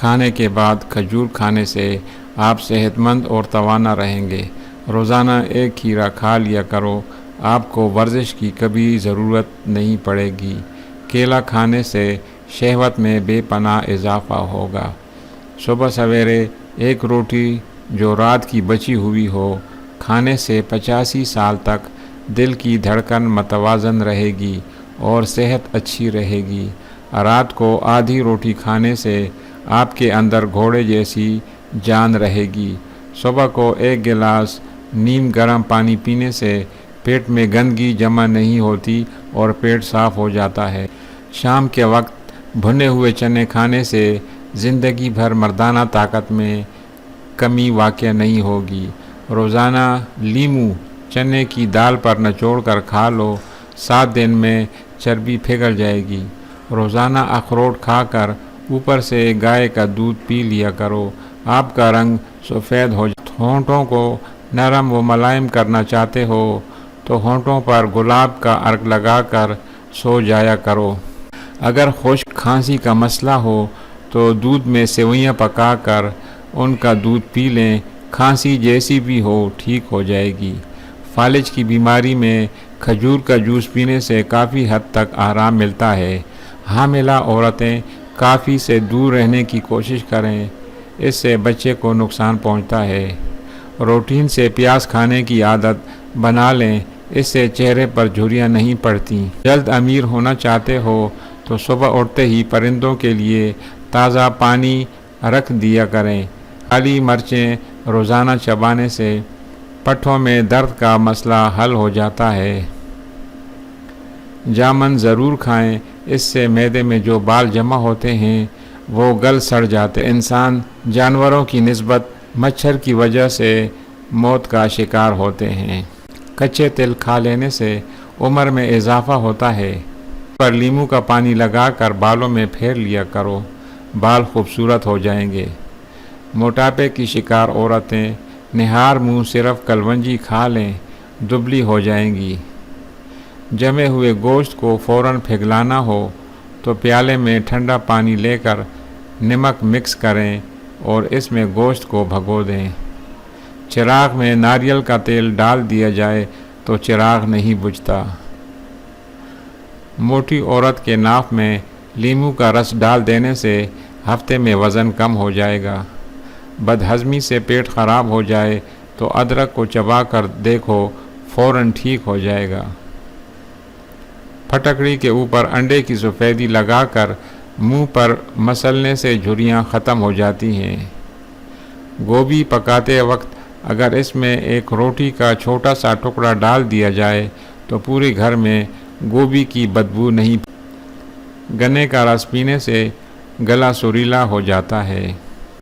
کھانے کے بعد کھجور کھانے سے آپ صحت مند اور توانا رہیں گے۔ روزانہ ایک کھیرا کھا لیا کرو، آپ کو ورزش کی کبھی ضرورت نہیں پڑے گی۔ کیلا کھانے سے شہوت میں بے پناہ اضافہ ہوگا۔ صبح سویرے ایک روٹی جو رات کی بچی ہوئی ہو کھانے سے 85 سال تک دل کی دھڑکن متوازن رہے گی اور صحت اچھی رہے گی۔ رات کو آدھی روٹی کھانے سے آپ کے اندر گھوڑے جیسی جان رہے گی۔ صبح کو ایک گلاس نیم گرم پانی پینے سے پیٹ میں گندگی جمع نہیں ہوتی اور پیٹ صاف ہو جاتا ہے۔ شام کے وقت بھنے ہوئے چنے کھانے سے زندگی بھر مردانہ طاقت میں کمی واقع نہیں ہوگی۔ روزانہ لیمو چنے کی دال پر نچوڑ کر کھا لو، 7 دن میں چربی پگھل جائے گی۔ روزانہ اخروٹ کھا کر اوپر سے گائے کا دودھ پی لیا کرو، آپ کا رنگ سفید ہو جائے۔ ہونٹوں کو نرم و ملائم کرنا چاہتے ہو تو ہونٹوں پر گلاب کا عرق لگا کر سو جایا کرو۔ اگر خشک کھانسی کا مسئلہ ہو تو دودھ میں سیویاں پکا کر ان کا دودھ پی لیں، کھانسی جیسی بھی ہو ٹھیک ہو جائے گی۔ فالج کی بیماری میں کھجور کا جوس پینے سے کافی حد تک آرام ملتا ہے۔ حاملہ عورتیں کافی سے دور رہنے کی کوشش کریں، اس سے بچے کو نقصان پہنچتا ہے۔ روٹین سے پیاز کھانے کی عادت بنا لیں، اس سے چہرے پر جھریاں نہیں پڑتی۔ جلد امیر ہونا چاہتے ہو تو صبح اٹھتے ہی پرندوں کے لیے تازہ پانی رکھ دیا کریں۔ کالی مرچیں روزانہ چبانے سے پٹھوں میں درد کا مسئلہ حل ہو جاتا ہے۔ جامن ضرور کھائیں، اس سے معدے میں جو بال جمع ہوتے ہیں وہ گل سڑ جاتے۔ انسان جانوروں کی نسبت مچھر کی وجہ سے موت کا شکار ہوتے ہیں۔ کچے تل کھا لینے سے عمر میں اضافہ ہوتا ہے۔ پر لیمو کا پانی لگا کر بالوں میں پھیر لیا کرو، بال خوبصورت ہو جائیں گے۔ موٹاپے کی شکار عورتیں نہار منہ صرف کلونجی کھا لیں، دبلی ہو جائیں گی۔ جمے ہوئے گوشت کو فوراً پھگلانا ہو تو پیالے میں ٹھنڈا پانی لے کر نمک مکس کریں اور اس میں گوشت کو بھگو دیں۔ چراغ میں ناریل کا تیل ڈال دیا جائے تو چراغ نہیں بجھتا۔ موٹی عورت کے ناف میں لیمو کا رس ڈال دینے سے ہفتے میں وزن کم ہو جائے گا۔ بدہضمی سے پیٹ خراب ہو جائے تو ادرک کو چبا کر دیکھو، فوراً ٹھیک ہو جائے گا۔ پھٹکڑی کے اوپر انڈے کی سفیدی لگا کر منہ پر مسلنے سے جھریاں ختم ہو جاتی ہیں۔ گوبھی پکاتے وقت اگر اس میں ایک روٹی کا چھوٹا سا ٹکڑا ڈال دیا جائے تو پورے گھر میں گوبھی کی بدبو نہیں۔ گنے کا رس پینے سے گلا سریلا ہو جاتا ہے۔